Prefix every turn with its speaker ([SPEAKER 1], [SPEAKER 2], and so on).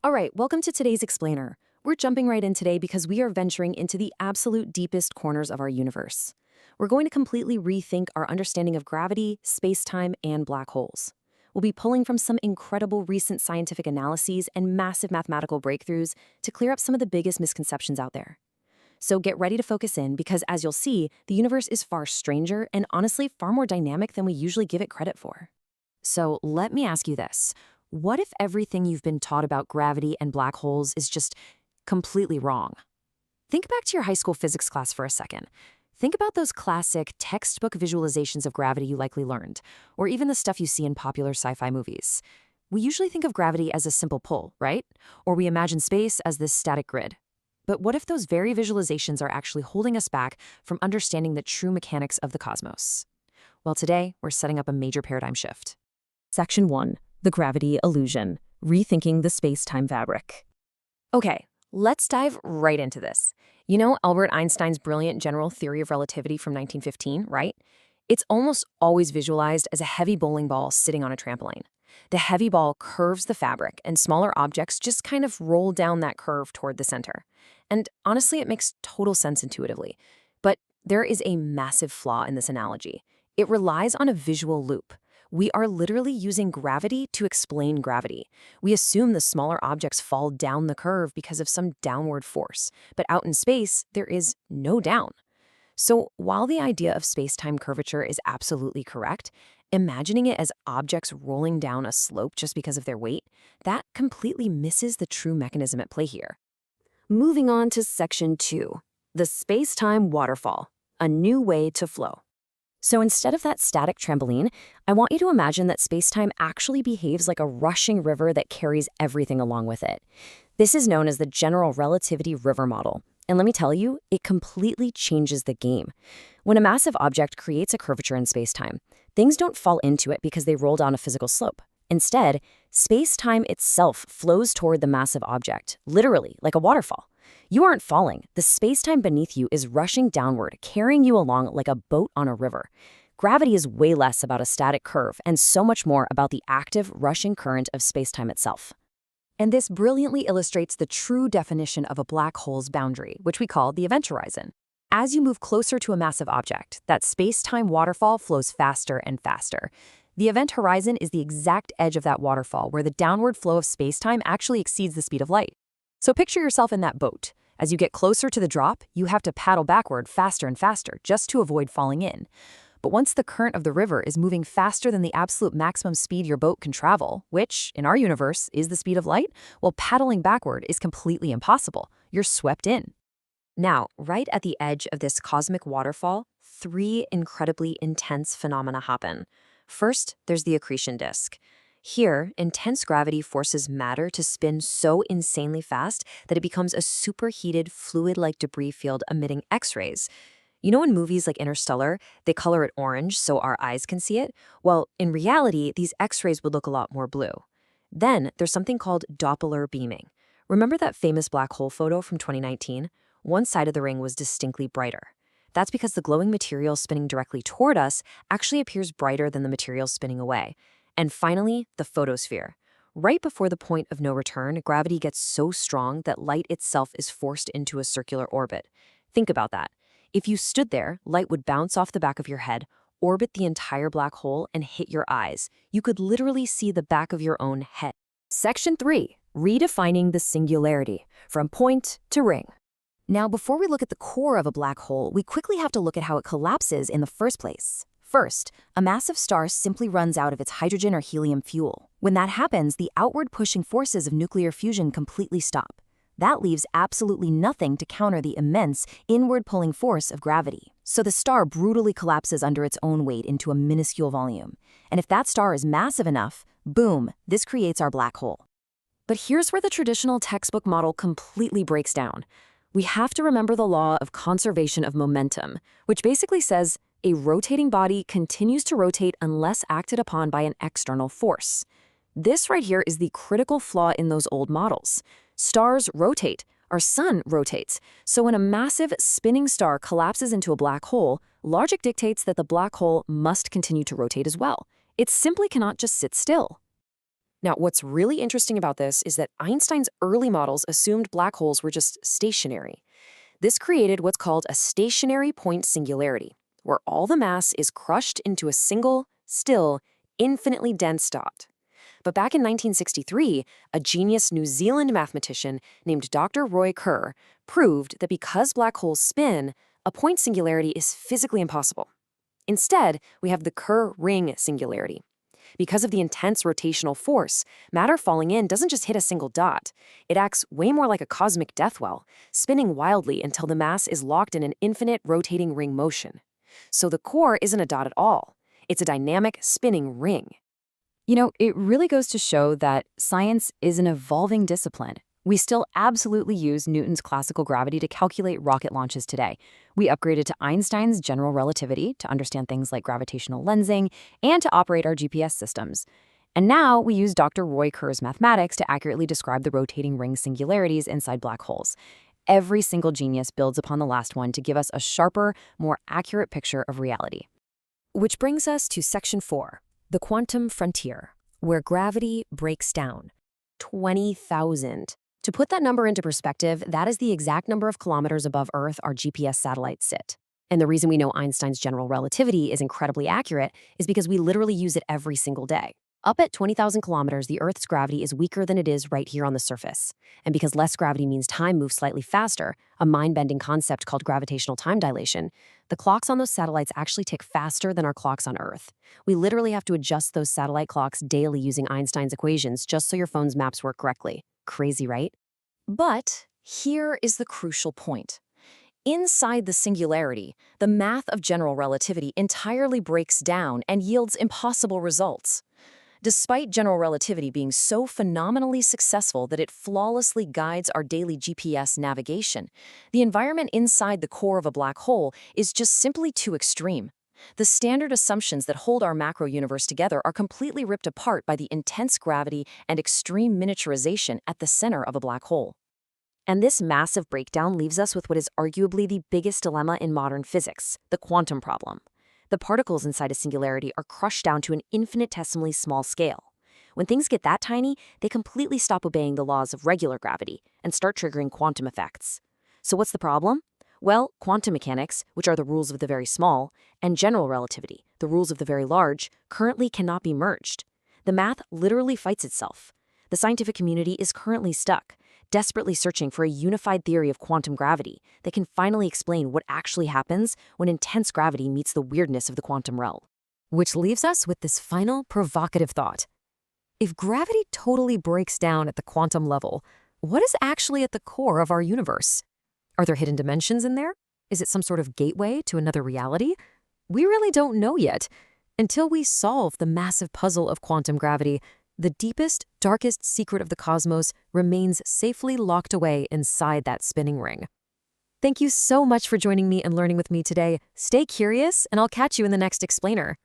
[SPEAKER 1] All right, welcome to today's Explainer. We're jumping right in today because we are venturing into the absolute deepest corners of our universe. We're going to completely rethink our understanding of gravity, space-time, and black holes. We'll be pulling from some incredible recent scientific analyses and massive mathematical breakthroughs to clear up some of the biggest misconceptions out there. So get ready to focus in because, as you'll see, the universe is far stranger and honestly far more dynamic than we usually give it credit for. So let me ask you this. What if everything you've been taught about gravity and black holes is just completely wrong? Think back to your high school physics class for a second. Think about those classic textbook visualizations of gravity you likely learned, or even the stuff you see in popular sci-fi movies. We usually think of gravity as a simple pull, right? Or we imagine space as this static grid. But what if those very visualizations are actually holding us back from understanding the true mechanics of the cosmos? Well, today, we're setting up a major paradigm shift. Section 1. The gravity illusion, rethinking the space-time fabric. Okay, let's dive right into this. You know Albert Einstein's brilliant general theory of relativity from 1915, right? It's almost always visualized as a heavy bowling ball sitting on a trampoline. The heavy ball curves the fabric, and smaller objects just kind of roll down that curve toward the center. And honestly, it makes total sense intuitively. But there is a massive flaw in this analogy. It relies on a visual loop. We are literally using gravity to explain gravity. We assume the smaller objects fall down the curve because of some downward force, but out in space, there is no down. So while the idea of space-time curvature is absolutely correct, imagining it as objects rolling down a slope just because of their weight, that completely misses the true mechanism at play here. Moving on to Section 2, the space-time waterfall, a new way to flow. So instead of that static trampoline, I want you to imagine that space-time actually behaves like a rushing river that carries everything along with it. This is known as the general relativity river model. And let me tell you, it completely changes the game. When a massive object creates a curvature in space-time, things don't fall into it because they roll down a physical slope. Instead, space-time itself flows toward the massive object, literally like a waterfall. You aren't falling. The space-time beneath you is rushing downward, carrying you along like a boat on a river. Gravity is way less about a static curve and so much more about the active, rushing current of space-time itself. And this brilliantly illustrates the true definition of a black hole's boundary, which we call the event horizon. As you move closer to a massive object, that space-time waterfall flows faster and faster. The event horizon is the exact edge of that waterfall where the downward flow of space-time actually exceeds the speed of light. So picture yourself in that boat. As you get closer to the drop, you have to paddle backward faster and faster just to avoid falling in. But once the current of the river is moving faster than the absolute maximum speed your boat can travel, which, in our universe, is the speed of light, well, paddling backward is completely impossible. You're swept in. Now, right at the edge of this cosmic waterfall, three incredibly intense phenomena happen. First, there's the accretion disk. Here, intense gravity forces matter to spin so insanely fast that it becomes a superheated, fluid-like debris field emitting X-rays. You know in movies like Interstellar, they color it orange so our eyes can see it? Well, in reality, these X-rays would look a lot more blue. Then, there's something called Doppler beaming. Remember that famous black hole photo from 2019? One side of the ring was distinctly brighter. That's because the glowing material spinning directly toward us actually appears brighter than the material spinning away. And finally, the photosphere. Right before the point of no return, gravity gets so strong that light itself is forced into a circular orbit. Think about that. If you stood there, light would bounce off the back of your head, orbit the entire black hole, and hit your eyes. You could literally see the back of your own head. Section 3. Redefining the singularity, from point to ring. Now, before we look at the core of a black hole, we quickly have to look at how it collapses in the first place. First, a massive star simply runs out of its hydrogen or helium fuel. When that happens, the outward pushing forces of nuclear fusion completely stop. That leaves absolutely nothing to counter the immense inward pulling force of gravity. So the star brutally collapses under its own weight into a minuscule volume. And if that star is massive enough, boom, this creates our black hole. But here's where the traditional textbook model completely breaks down. We have to remember the law of conservation of momentum, which basically says a rotating body continues to rotate unless acted upon by an external force. This right here is the critical flaw in those old models. Stars rotate, our sun rotates. So when a massive spinning star collapses into a black hole, logic dictates that the black hole must continue to rotate as well. It simply cannot just sit still. Now, what's really interesting about this is that Einstein's early models assumed black holes were just stationary. This created what's called a stationary point singularity, where all the mass is crushed into a single, still, infinitely dense dot. But back in 1963, a genius New Zealand mathematician named Dr. Roy Kerr proved that because black holes spin, a point singularity is physically impossible. Instead, we have the Kerr-ring singularity. Because of the intense rotational force, matter falling in doesn't just hit a single dot. It acts way more like a cosmic death well, spinning wildly until the mass is locked in an infinite rotating ring motion. So the core isn't a dot at all. It's a dynamic spinning ring.
[SPEAKER 2] It really goes to show that science is an evolving discipline. We still absolutely use Newton's classical gravity to calculate rocket launches today. We upgraded to Einstein's general relativity to understand things like gravitational lensing and to operate our GPS systems. And now we use Dr. Roy Kerr's mathematics to accurately describe the rotating ring singularities inside black holes. Every single genius builds upon the last one to give us a sharper, more accurate picture of reality.
[SPEAKER 1] Which brings us to Section 4, the quantum frontier, where gravity breaks down. 20,000. To put that number into perspective, that is the exact number of kilometers above Earth our GPS satellites sit. And the reason we know Einstein's general relativity is incredibly accurate is because we literally use it every single day. Up at 20,000 kilometers, the Earth's gravity is weaker than it is right here on the surface. And because less gravity means time moves slightly faster, a mind-bending concept called gravitational time dilation, the clocks on those satellites actually tick faster than our clocks on Earth. We literally have to adjust those satellite clocks daily using Einstein's equations just so your phone's maps work correctly. Crazy, right? But here is the crucial point. Inside the singularity, the math of general relativity entirely breaks down and yields impossible results. Despite general relativity being so phenomenally successful that it flawlessly guides our daily GPS navigation, the environment inside the core of a black hole is just simply too extreme. The standard assumptions that hold our macro universe together are completely ripped apart by the intense gravity and extreme miniaturization at the center of a black hole. And this massive breakdown leaves us with what is arguably the biggest dilemma in modern physics, the quantum problem. The particles inside a singularity are crushed down to an infinitesimally small scale. When things get that tiny, they completely stop obeying the laws of regular gravity and start triggering quantum effects. So what's the problem? Well, quantum mechanics, which are the rules of the very small, and general relativity, the rules of the very large, currently cannot be merged. The math literally fights itself. The scientific community is currently stuck, desperately searching for a unified theory of quantum gravity that can finally explain what actually happens when intense gravity meets the weirdness of the quantum realm. Which leaves us with this final provocative thought. If gravity totally breaks down at the quantum level, what is actually at the core of our universe? Are there hidden dimensions in there? Is it some sort of gateway to another reality? We really don't know yet. Until we solve the massive puzzle of quantum gravity, the deepest, darkest secret of the cosmos remains safely locked away inside that spinning ring. Thank you so much for joining me and learning with me today. Stay curious, and I'll catch you in the next explainer.